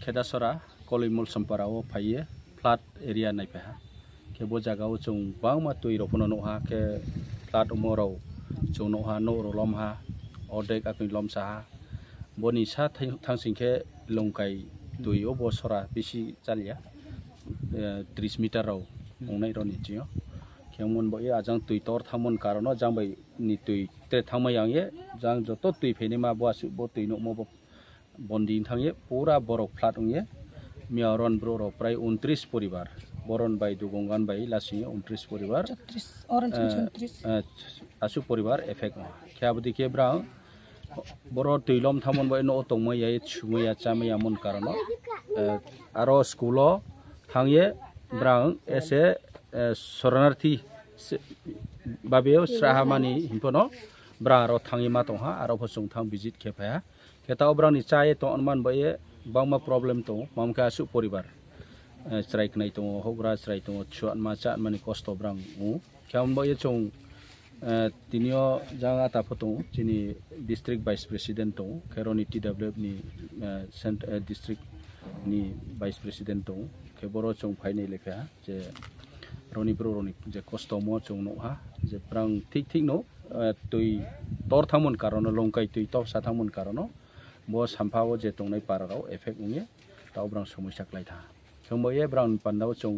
Sedasora Kolimul Samparao Paye Plat area Naipeha ke bo jagao chung bangma tui ropono noha ke plat umoro chung noha no rolom ha odek akui lom saha boni sa tangsingke longkai tui obo sora bisi chalia 30 meter raw ongnai ro ni tio kemon bo ya ajang tui tor thamon karono jangbai ni tui tre thangma yang ye jang joto tui pheni ma bo asu bo tui no mo bonding thangye pura borok plat ungye miaron bro ro prai 29 poribar boron bai dugongan bai lasi 29 poribar asu poribar efek khyabdi ke brang boro tuilom thamon bai no tongma yai chumya chamya mon karono aro skulo thangye brang ese soranarthi babeo srahamani himpono brang ro thangi ma tongha aro phosung thang visit khepha keta obrang ni chaye to onman bai bangma problem to mamka asu poribar strike nai to hobra strike to chuan ma cha mani kosto brang u kyam bo ye chong tinio janga ta photo chini district vice president to kheroni TW ni district ni vice president to ke boro chong phainai lekha je roni bro roni je kosto mo chong no ha je brang thik no tui tor thamon karono longkai tui to sa thamon karono bo sampao je tongnai pararao effect unge ta obrang somoisa klai tha khomboye brang pandao chong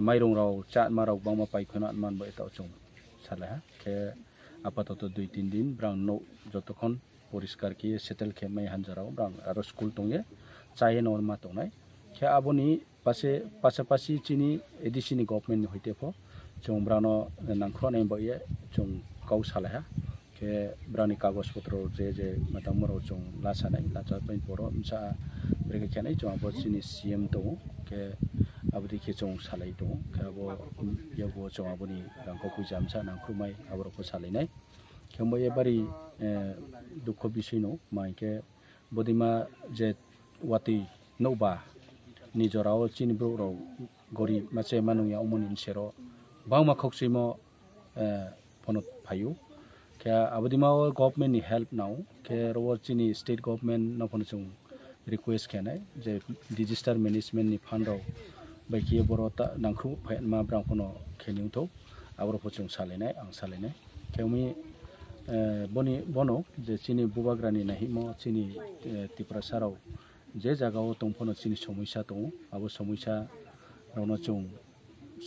mairong rao chat marau bangma pai khona man ba eta chong sala ke apatot 2-3 din brang no jotokhon poriskar ki settle ke mai hanjarao brang aro school tonge chaye no ma tongnai ke aboni pasi chini edisini government hoite pho chong brano nangkhro nei ba ye chong kau sala ke brani kagos potro je matamoro chong lasa nai lacha pain poro msa breke khanai chong abo chini CM to ke abdi ke chong salai to ke abo yabo chong aboni rangko pujamsa nangkhumai abro ko salai nai kembo ye bari dukho bisoi no mai ke bodima je wati noba nijorao chini bro ro gori mache manung ya omon insero bangma khoksimo ponot phayu kya abudima government ni help now ke ro chini state government no pon chung request khanai je disaster management ni fund ro bai ki borota nangkhu ma brang kono kheniu to abro pochung salenai ang salenai kemi boni bono je chini bubagrani nahi mo chini tipra sarau je jagao tongpono chini somoisa to abo somoisa rono chung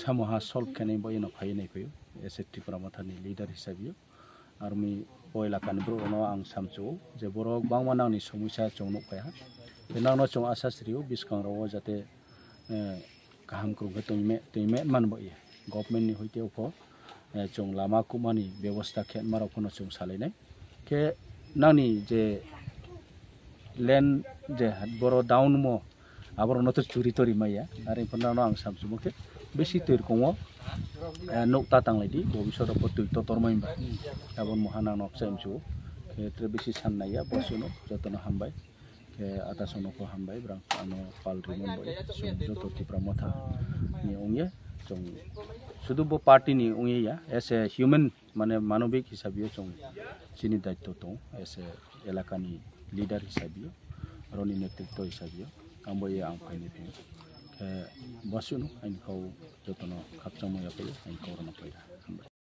samoha solve khanai bo eno phai nai phayo ese tipra mathani leader hisabiyo army boila kan bro no ang samchu je borok bangma ni somoisa chongno kaya benang no chong asasriu biskang ro jate kaham kru tuime man bo ye government ni hoite ko chong lama kumani ব্যবস্থা khet maro kono chong salai ke nani je land je boro down mo abro no to churi tori maya are ponna no ang samchu mo ke besi toir kongo nokta tanglai di bobisor po tui to tormai ba abon mohana nok samchu ke tre besi sannaya bosuno jotono hambai ke atasono ko hambai brang ano pal rimon boy joto tipra motha ni ongye chong sudu bo party ni ongye ya as a human mane manobik hisabiyo chong chini daitto to as a elaka ni leader hisabiyo roni netrito hisabiyo ambo ye ang paini pe ke bosuno ain kau jotono khapchamo ya pe ain korona paira